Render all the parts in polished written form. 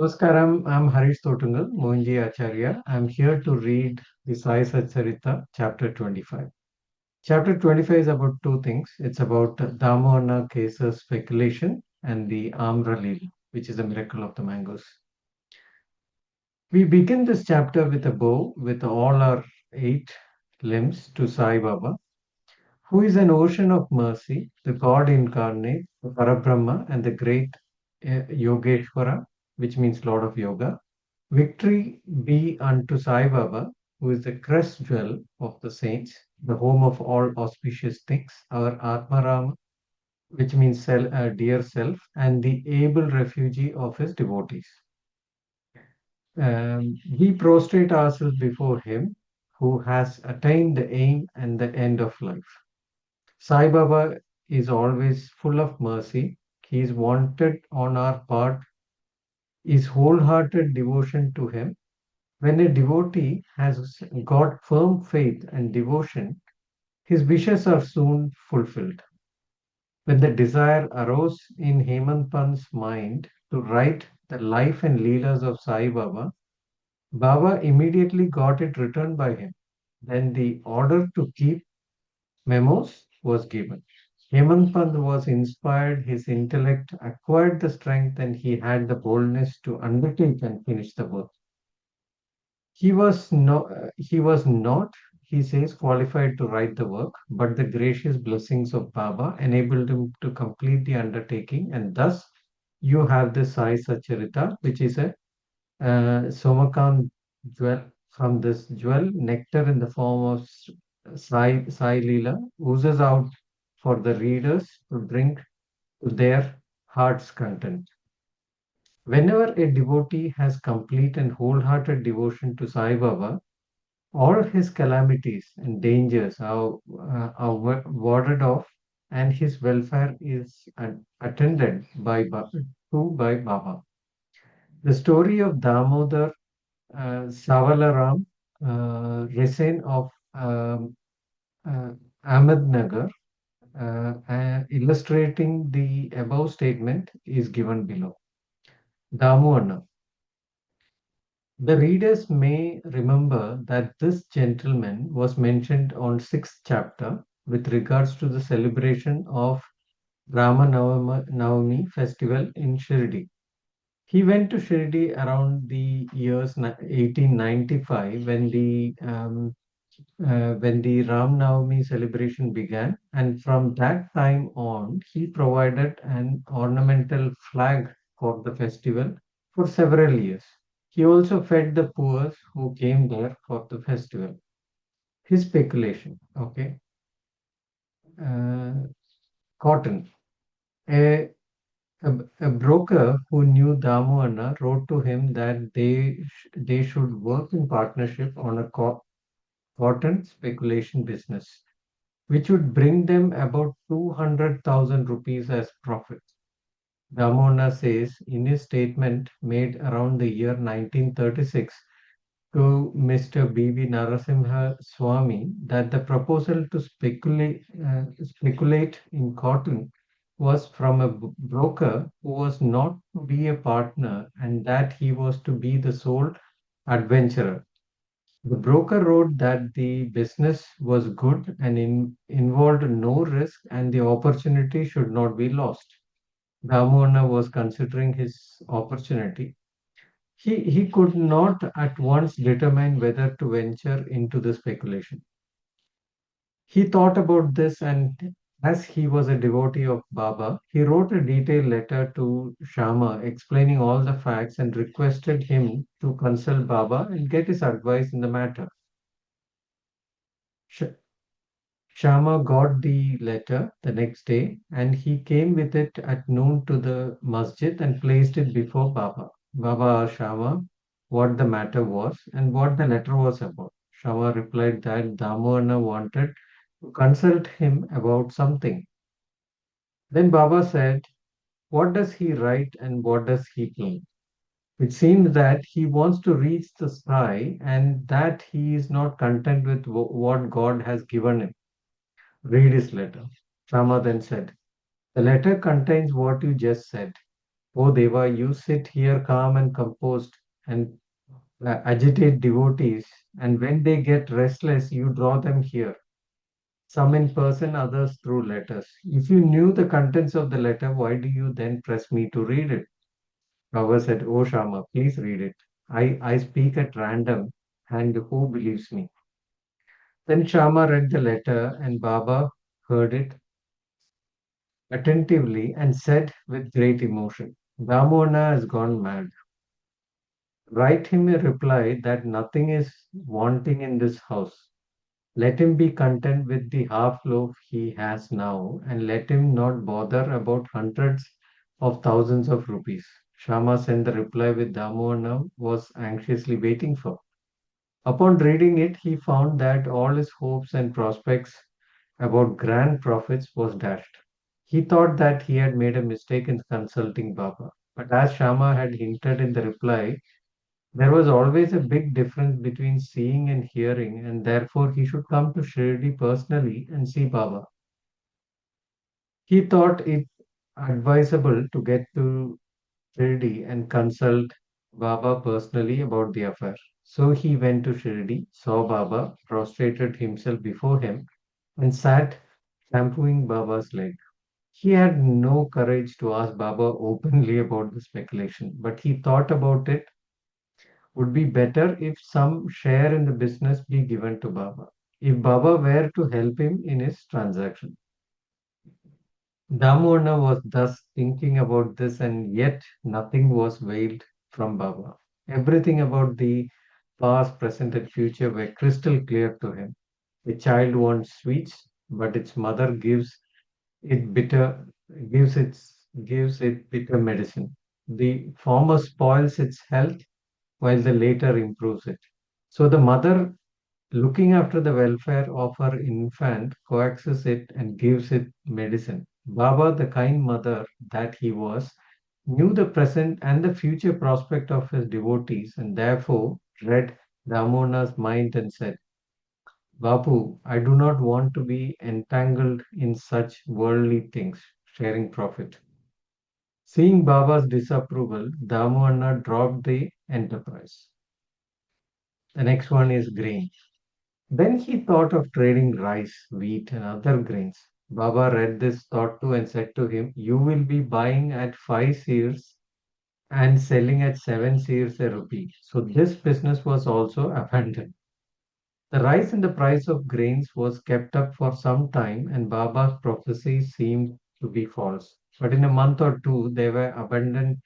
Namaskaram, I'm Harish Thotungal, Mohanji Acharya. I'm here to read the Sai Satcharitra, chapter 25. Chapter 25 is about two things. It's about Damona cases speculation and the Amra Lila, which is a miracle of the mangoes. We begin this chapter with a bow with all our eight limbs to Sai Baba, who is an ocean of mercy, the God incarnate, the Parabrahma, and the great Yogeshwara, which means Lord of Yoga. Victory be unto Sai Baba, who is the crest jewel of the saints, the home of all auspicious things, our Atmaram, which means dear self, and the able refugee of his devotees. We prostrate ourselves before him who has attained the aim and the end of life. Sai Baba is always full of mercy. He is wanted on our part, is wholehearted devotion to him. When a devotee has got firm faith and devotion, his wishes are soon fulfilled. When the desire arose in Hemant Pant's mind to write the life and leelas of Sai Baba, Baba immediately got it written by him. Then the order to keep memos was given. Hemant Pant was inspired, his intellect acquired the strength, and he had the boldness to undertake and finish the work. He was not, he says, qualified to write the work, but the gracious blessings of Baba enabled him to complete the undertaking, and thus you have the Sai Satcharitra, which is a Somakant jewel. From this jewel, nectar in the form of Sai Leela oozes out for the readers to drink to their heart's content. Whenever a devotee has complete and wholehearted devotion to Sai Baba, all his calamities and dangers are warded off, and his welfare is attended by Baba. The story of Damodar Savalaram, Resin of uh, Ahmednagar, illustrating the above statement, is given below. Damu. The readers may remember that this gentleman was mentioned on sixth chapter with regards to the celebration of Rama Navami festival in Shirdi. He went to Shirdi around the years 1895 when the Ram Navami celebration began, and from that time on, he provided an ornamental flag for the festival for several years. He also fed the poor who came there for the festival. His speculation, okay, uh, cotton. A, a broker who knew Damu Anna wrote to him that they should work in partnership on a cotton speculation business, which would bring them about 200,000 rupees as profit. Damona says in his statement made around the year 1936 to Mr. B.V. Narasimha Swamy that the proposal to speculate in cotton was from a broker who was not to be a partner and that he was to be the sole adventurer. The broker wrote that the business was good and involved no risk and the opportunity should not be lost. Damona was considering his opportunity. He could not at once determine whether to venture into the speculation. He thought about this, and as he was a devotee of Baba, he wrote a detailed letter to Shama explaining all the facts and requested him to consult Baba and get his advice in the matter. Sh- Shama got the letter the next day and he came with it at noon to the masjid and placed it before Baba. Baba asked Shama what the matter was and what the letter was about. Shama replied that Damohana wanted to consult him about something. Then Baba said, what does he write and what does he plan? It seems that he wants to reach the sky and that he is not content with what God has given him. Read his letter. Shama then said, the letter contains what you just said. O Deva, you sit here calm and composed and agitate devotees, and when they get restless, you draw them here. Some in person, others through letters. If you knew the contents of the letter, why do you then press me to read it? Baba said, Oh Shama, please read it. I speak at random, and who believes me? Then Shama read the letter, and Baba heard it attentively and said with great emotion, Damona has gone mad. Write him a reply that nothing is wanting in this house. Let him be content with the half loaf he has now, and let him not bother about hundreds of thousands of rupees. Shama sent the reply with Damohanna was anxiously waiting for. Upon reading it, he found that all his hopes and prospects about grand profits was dashed. He thought that he had made a mistake in consulting Baba. But as Shama had hinted in the reply, there was always a big difference between seeing and hearing, and therefore he should come to Shirdi personally and see Baba. He thought it advisable to get to Shirdi and consult Baba personally about the affair. So he went to Shirdi, saw Baba, prostrated himself before him, and sat shampooing Baba's leg. He had no courage to ask Baba openly about the speculation, but he thought about it would be better if some share in the business be given to Baba. If Baba were to help him in his transaction. Damona was thus thinking about this, and yet nothing was veiled from Baba. Everything about the past, present, and future were crystal clear to him. A child wants sweets, but its mother it bitter gives it bitter medicine. The former spoils its health, while the later improves it. So the mother, looking after the welfare of her infant, coaxes it and gives it medicine. Baba, the kind mother that he was, knew the present and the future prospect of his devotees and therefore read Damona's mind and said, Babu, I do not want to be entangled in such worldly things, sharing profit. Seeing Baba's disapproval, Damona dropped the enterprise. The next one is grain. Then he thought of trading rice, wheat, and other grains. Baba read this thought too and said to him, You will be buying at 5 seers and selling at 7 seers a rupee. So this business was also abandoned. The rise in the price of grains was kept up for some time, and Baba's prophecy seemed to be false. But in a month or two, there were abundant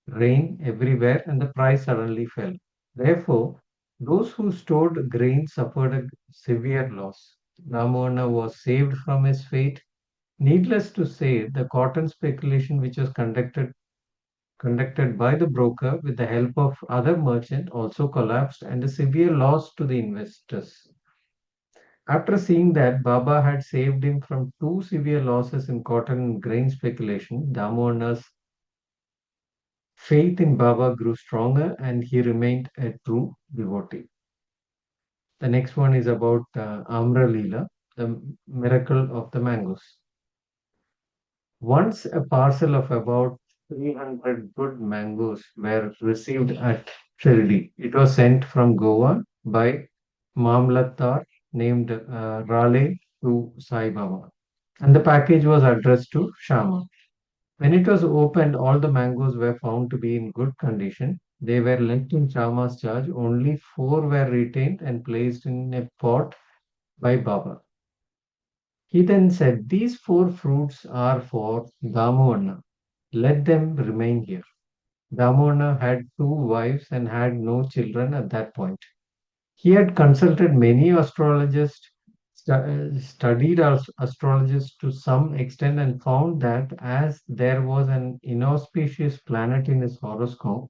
rain everywhere, and the price suddenly fell. Therefore, those who stored grain suffered a severe loss. Ramona was saved from his fate. Needless to say, the cotton speculation, which was conducted by the broker with the help of other merchants, also collapsed, and a severe loss to the investors. After seeing that Baba had saved him from two severe losses in cotton and grain speculation, Damodar's faith in Baba grew stronger and he remained a true devotee. The next one is about Amra Leela, the miracle of the mangoes. Once a parcel of about 300 good mangoes were received at Shirdi. It was sent from Goa by Mamlatdar named Raleigh to Sai Baba. And the package was addressed to Shama. When it was opened, all the mangoes were found to be in good condition. They were left in Shama's charge. Only four were retained and placed in a pot by Baba. He then said, These four fruits are for Damohanna. Let them remain here. Damohanna had two wives and had no children at that point. He had consulted many astrologists, studied astrologists to some extent, and found that as there was an inauspicious planet in his horoscope,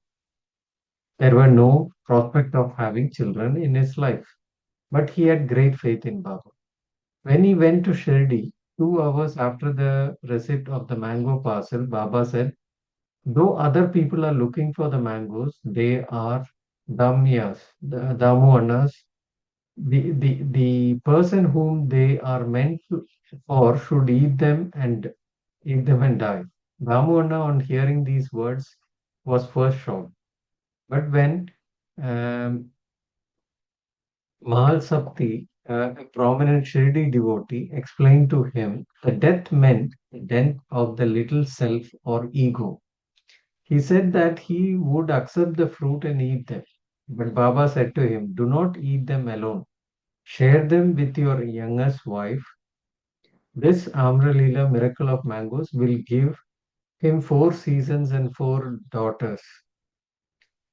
there were no prospect of having children in his life. But he had great faith in Baba. When he went to Shirdi, 2 hours after the receipt of the mango parcel, Baba said, Though other people are looking for the mangoes, they are Damyas, the Damohanas. The person whom they are meant for should eat them and die. Damu on hearing these words, was first shocked. But when um, Mahal Sapti, a prominent Shirdi devotee, explained to him the death meant the death of the little self or ego. He said that he would accept the fruit and eat them. But Baba said to him, do not eat them alone. Share them with your youngest wife. This Amralila miracle of mangoes will give him 4 seasons and 4 daughters.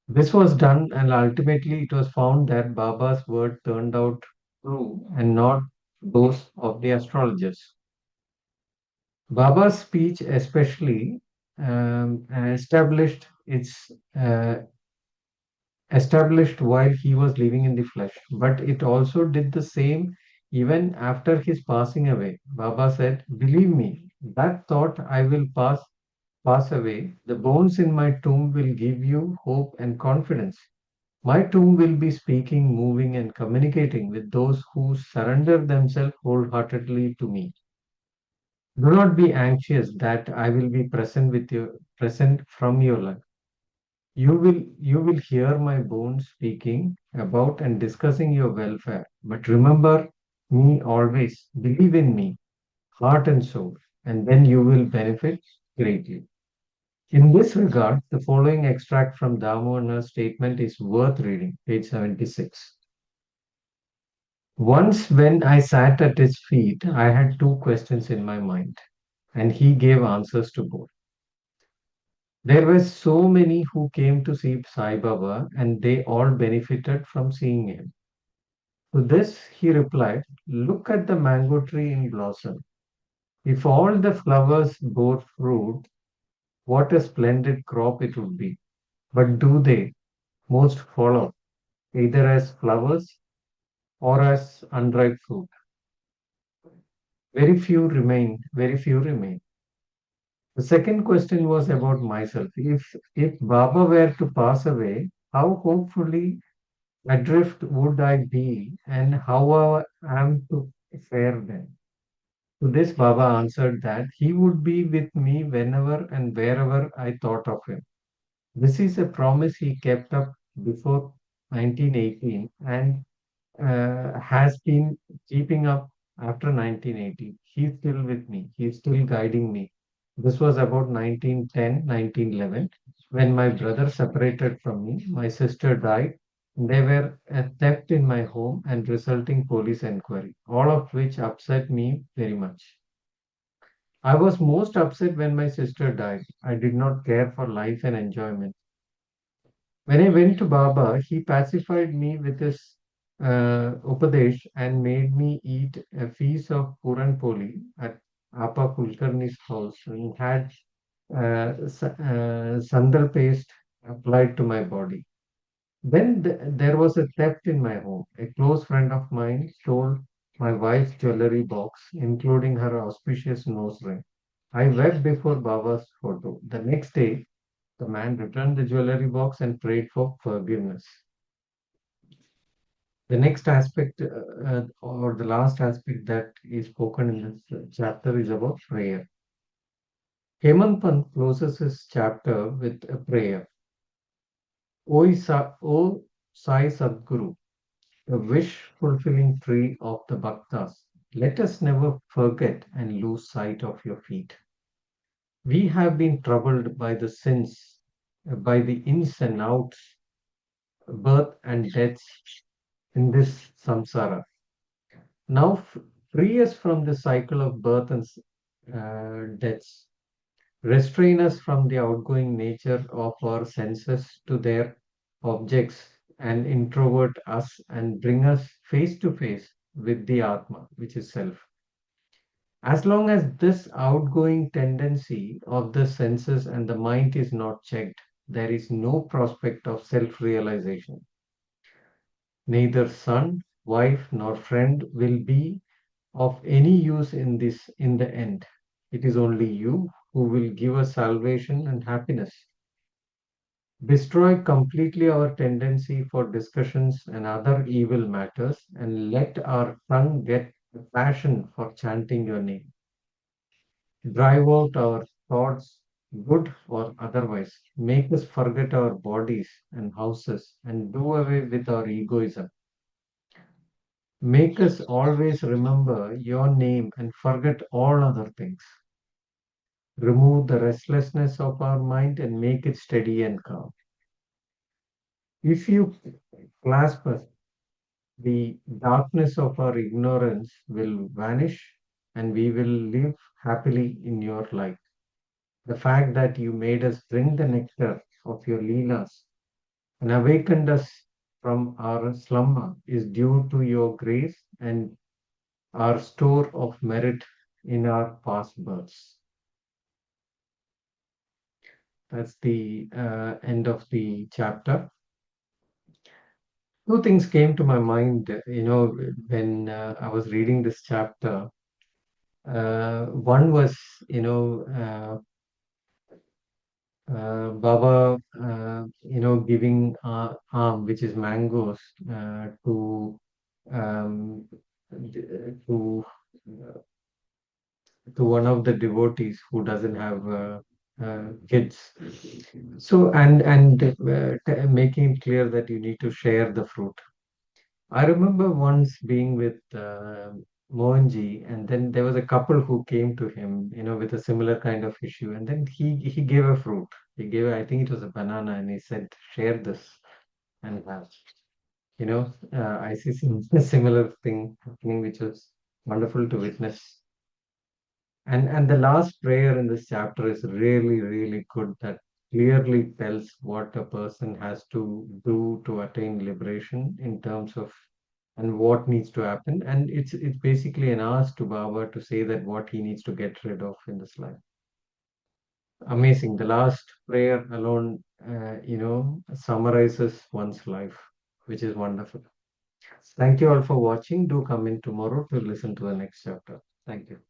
This was done, and ultimately it was found that Baba's word turned out true and not those of the astrologers. Baba's speech, especially, established its established while he was living in the flesh, but it also did the same even after his passing away. Baba said, "Believe me, that thought I will pass away. The bones in my tomb will give you hope and confidence. My tomb will be speaking, moving, and communicating with those who surrender themselves wholeheartedly to me. Do not be anxious that I will be present from your life. You will hear my bones speaking about and discussing your welfare. But remember me always. Believe in me, heart and soul, and then you will benefit greatly." In this regard, the following extract from Damodar's statement is worth reading, page 76. Once, when I sat at his feet, I had two questions in my mind, and he gave answers to both. There were so many who came to see Sai Baba, and they all benefited from seeing him. To this, he replied, look at the mango tree in blossom. If all the flowers bore fruit, what a splendid crop it would be. But do they? Most fall out, either as flowers or as unripe fruit. Very few remain. The second question was about myself. If Baba were to pass away, how hopefully adrift would I be, and how I am to fare then? To this, Baba answered that he would be with me whenever and wherever I thought of him. This is a promise he kept up before 1918 and has been keeping up after 1980. He's still with me. He's still guiding me. This was about 1910, 1911. When my brother separated from me, my sister died. There were a theft in my home and resulting police inquiry, all of which upset me very much. I was most upset when my sister died. I did not care for life and enjoyment. When I went to Baba, he pacified me with his Upadesh and made me eat a feast of Puran Poli at Appa Kulkarni's house and had sandal paste applied to my body. Then there was a theft in my home. A close friend of mine stole my wife's jewelry box, including her auspicious nose ring. I wept before Baba's photo. The next day, the man returned the jewelry box and prayed for forgiveness. The next aspect, or the last aspect that is spoken in this chapter, is about prayer. Hemant Pant closes his chapter with a prayer. O Sai Sadguru, the wish fulfilling tree of the Bhaktas, let us never forget and lose sight of your feet. We have been troubled by the sins, by the ins and outs, birth and deaths in this samsara. Now free us from the cycle of birth and deaths. Restrain us from the outgoing nature of our senses to their objects and introvert us and bring us face to face with the Atma, which is self. As long as this outgoing tendency of the senses and the mind is not checked, there is no prospect of self realization. Neither son, wife, nor friend will be of any use in the end. It is only you who will give us salvation and happiness. Destroy completely our tendency for discussions and other evil matters, and let our tongue get a passion for chanting your name. Drive out our thoughts good or otherwise. Make us forget our bodies and houses and do away with our egoism. Make us always remember your name and forget all other things. Remove the restlessness of our mind and make it steady and calm. If you clasp us, the darkness of our ignorance will vanish and we will live happily in your light. The fact that you made us drink the nectar of your Leelas and awakened us from our slumber is due to your grace and our store of merit in our past births. That's the end of the chapter. Two things came to my mind, when I was reading this chapter. One was, Baba, giving which is mangoes, um, to uh, to one of the devotees who doesn't have kids. So making it clear that you need to share the fruit. I remember once being with Mohanji, and then there was a couple who came to him, with a similar kind of issue, and then he gave a fruit. He gave, I think it was a banana, and he said, "Share this and have." I see some similar thing happening, which was wonderful to witness. And the last prayer in this chapter is really, really good. That clearly tells what a person has to do to attain liberation in terms of and what needs to happen. And it's basically an ask to Baba to say that what he needs to get rid of in this life. Amazing. The last prayer alone, summarizes one's life, which is wonderful. Thank you all for watching. Do come in tomorrow to listen to the next chapter. Thank you.